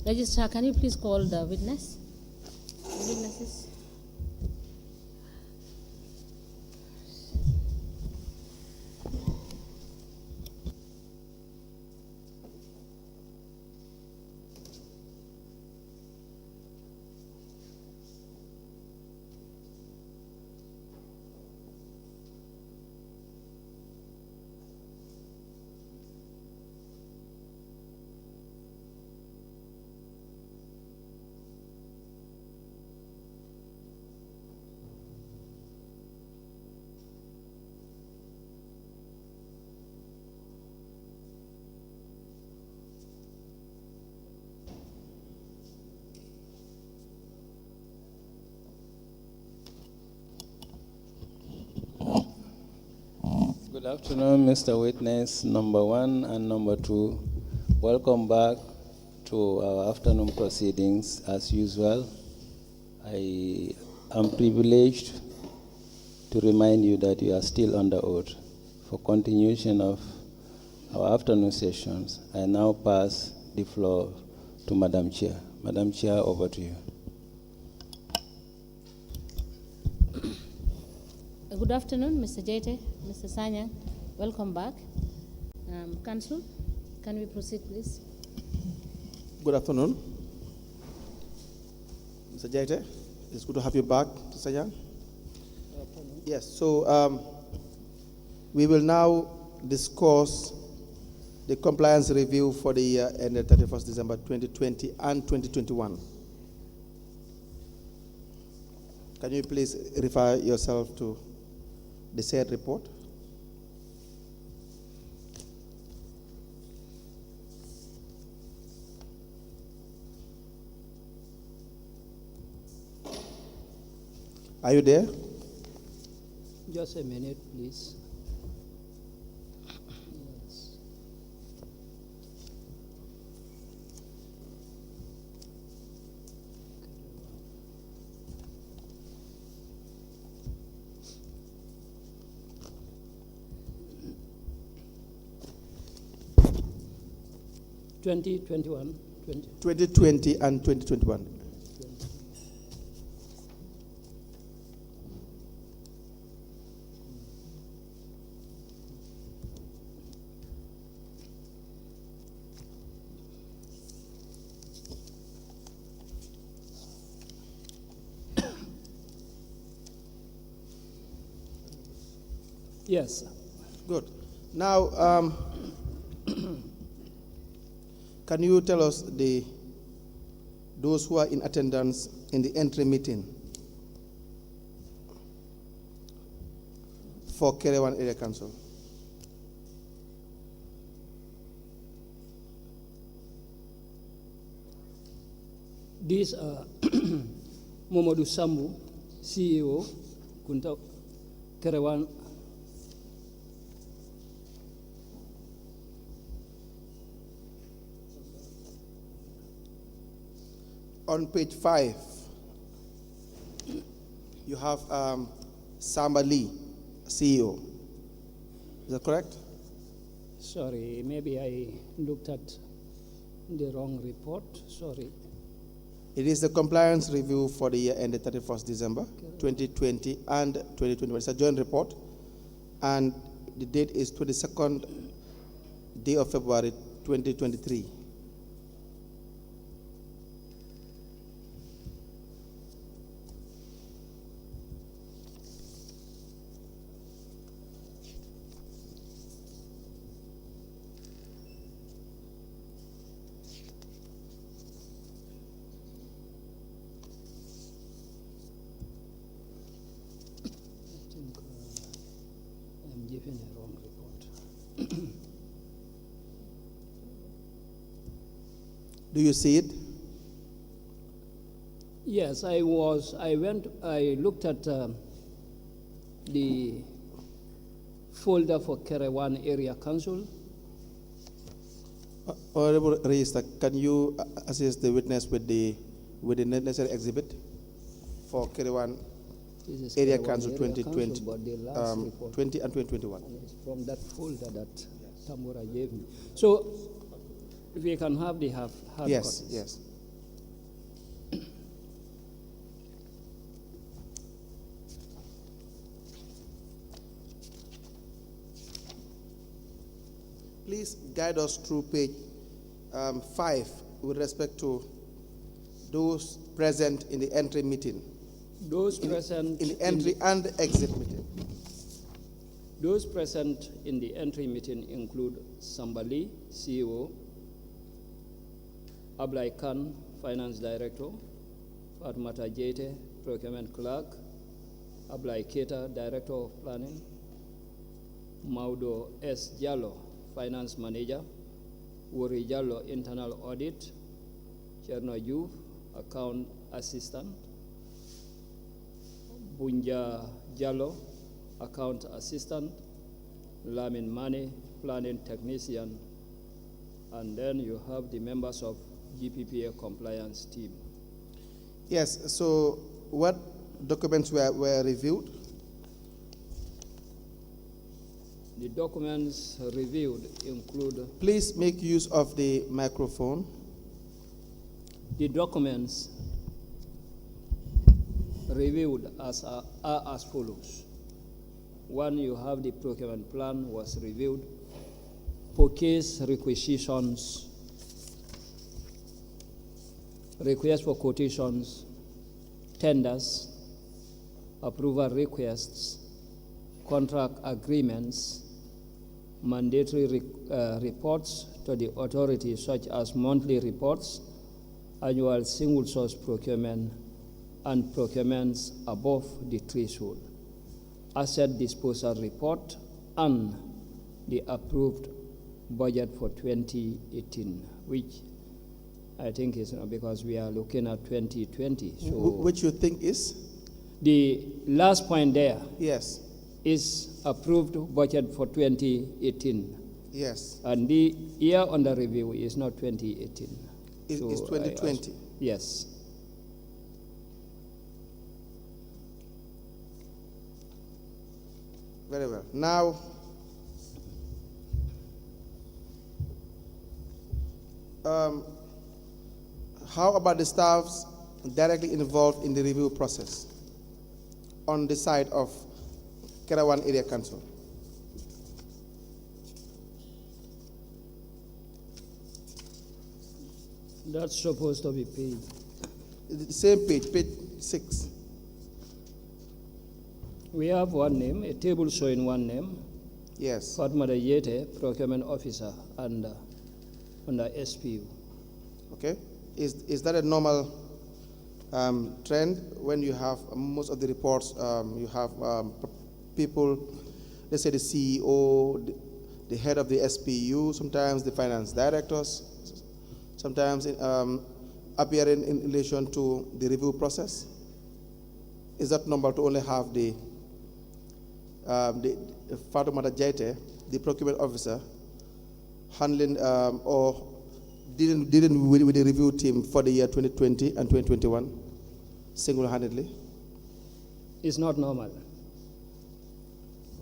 Registrar, can you please call the witness? The witnesses. Good afternoon, Mr. Witness number 1 and number 2. Welcome back to our afternoon proceedings as usual. I am privileged to remind you that you are still under oath. For continuation of our afternoon sessions, I now pass the floor to Madam Chair. Madam Chair, over to you. Good afternoon, Mr. Jete, Mr. Sanyang. Welcome back. Council, can we proceed, please? Good afternoon. Mr. Jete, it's good to have you back, Mr. Sanyang. Good afternoon. Yes, so we will now discuss the compliance review for the year ended 31st December 2020 and 2021. Can you please refer yourself to the said report? Are you there? Just a minute, please. Yes. Twenty 2020 and 2021. Yes. Good. Now, can you tell us those who are in attendance in the entry meeting for Kerewan Area Council? These are Momodu Sambu, CEO, Kunta Kerewan. On page 5, you have Samba Lee, CEO. Is that correct? Sorry, maybe I looked at the wrong report. Sorry. It is the compliance review for the year ended 31st December 2020 and 2021. It's a joint report, and the date is 22nd day of February 2023. I'm given a wrong report. Do you see it? Yes, I looked at the folder for Kerewan Area Council. Honorable Register, can you assist the witness with the necessary exhibit for Kerewan Area Council 2020, 20 and 2021? It's from that folder that Tamura gave me. So, if we can have the hard Yes, copies. yes. please guide us through page 5 with respect to those present in the entry meeting. Those present in the entry and exit meeting. Those present in the entry meeting include Sambali, CEO, Ablai Khan, Finance Director, Fatmata Jete, Procurement Clerk, Ablai Keta, Director of Planning, Maudo S. Jallo, Finance Manager, Wuri Jallo, Internal Audit, Cherno Juve, Account Assistant, Bunja Jallo, Account Assistant, Lamin Mane, Planning Technician, and then you have the members of GPPA Compliance Team. Yes, so what documents were reviewed? The documents reviewed include... Please make use of the microphone. The documents reviewed are as follows. One, you have the procurement plan was reviewed. Purchase requisitions, requests for quotations, tenders, approval requests, contract agreements, mandatory reports to the authority such as monthly reports, annual single source procurement, and procurements above the threshold, asset disposal report, and the approved budget for 2018, which I think is because we are looking at 2020. So which you think is? the last point there Yes. is approved budget for 2018. Yes. And the year under review is not 2018. It's 2020. Yes. Very well. Now, how about the staffs directly involved in the review process on the side of Kerawan Area Council? That's supposed to be paid. The same page, page 6. We have one name, a table showing one name. Yes. Fatmata Yete, Procurement Officer, under SPU. Okay. Is that a normal trend when you have most of the reports, you have people, let's say the CEO, the head of the SPU, sometimes the finance directors, sometimes appearing in relation to the review process? Is that normal to only have the Fatmata Jete, the procurement officer, handling or dealing with the review team for the year 2020 and 2021 single-handedly? It's not normal.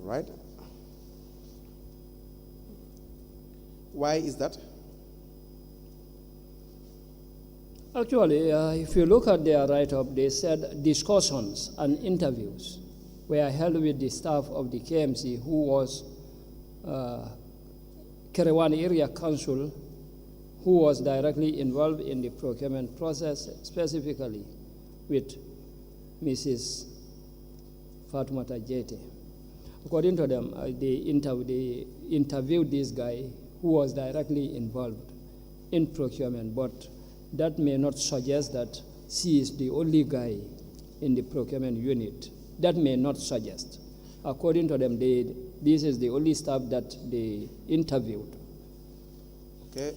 Right? Why is that? Actually, if you look at their write-up, they said discussions and interviews were held with the staff of the KMC, who was Kerewan Area Council, who was directly involved in the procurement process, specifically with Mrs. Fatmata Jete. According to them, they interviewed this guy who was directly involved in procurement, but that may not suggest that she is the only guy in the procurement unit. That may not suggest. According to them, this is the only staff that they interviewed. Okay.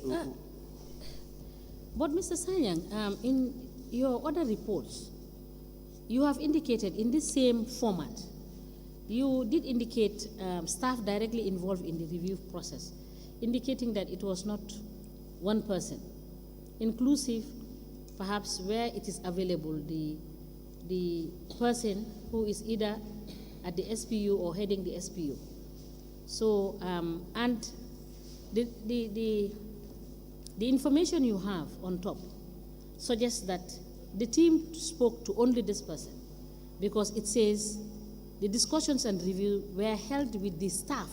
But Mr. Sanyang, in your other reports, you have indicated in this same format, you did indicate staff directly involved in the review process, indicating that it was not one person, inclusive, perhaps where it is available, the person who is either at the SPU or heading the SPU. So, and the information you have on top suggests that the team spoke to only this person, because it says the discussions and review were held with the staff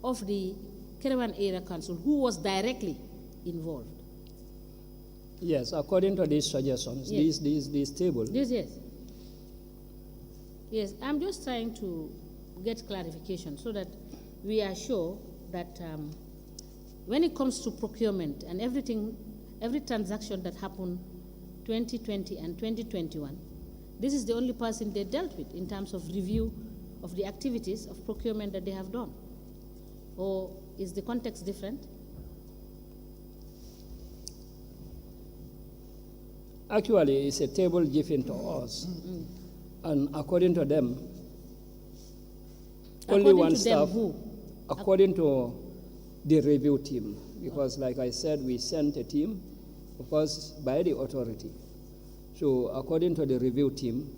of the Caravan Area Council who was directly involved. Yes, according to these suggestions, Yes. these tables. Yes. Yes, I'm just trying to get clarification so that we are sure that when it comes to procurement and everything, every transaction that happened 2020 and 2021, this is the only person they dealt with in terms of review of the activities of procurement that they have done. Or is the context different? Actually, it's a table given to us, and according to them, only According one to them staff. who? According to the review team, because like I said, we sent a team, of course, by the authority. So according to the review team,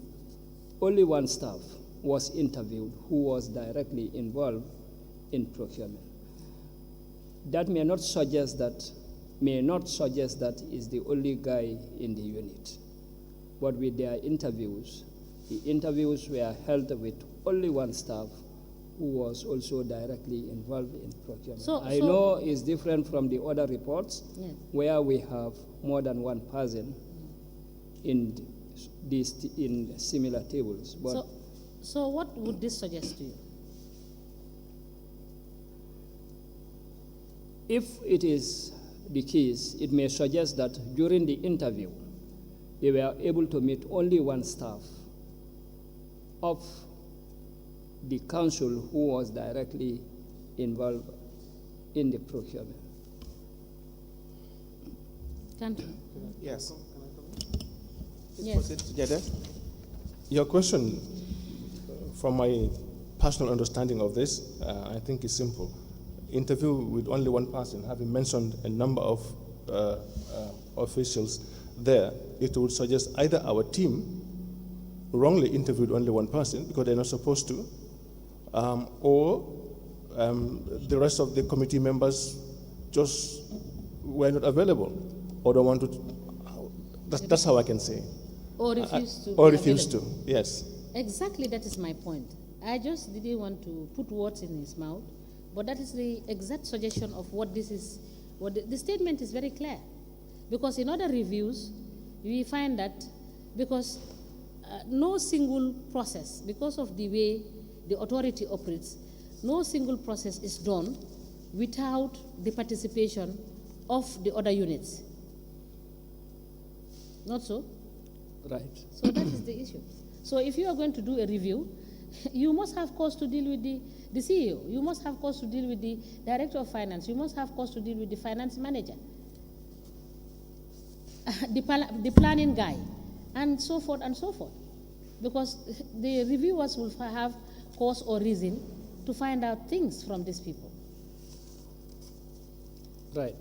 only one staff was interviewed who was directly involved in procurement. That may not suggest that is the only guy in the unit. But with their interviews, the interviews were held with only one staff who was also directly involved in procurement. I know it's different from the other reports where we have more than one person in similar tables. But so what would this suggest to you? If it is the case, it may suggest that during the interview, they were able to meet only one staff of the council who was directly involved in the procurement. Thank you. Yes. Yes. Together. Your question, from my personal understanding of this, I think is simple. Interview with only one person, having mentioned a number of officials there, it would suggest either our team wrongly interviewed only one person because they're not supposed to, or the rest of the committee members just were not available or don't want to. That's how I can say. Or refused to. Or refused to, yes. Exactly, that is my point. I just didn't want to put words in his mouth, but that is the exact suggestion of what this is. What the statement is very clear. Because in other reviews, we find that because no single process, because of the way the authority operates, no single process is done without the participation of the other units. Not so? Right. So that is the issue. So if you are going to do a review, you must have cause to deal with the CEO. You must have cause to deal with the director of finance. You must have cause to deal with the finance manager, the planning guy, and so forth and so forth. Because the reviewers will have cause or reason to find out things from these people. Right.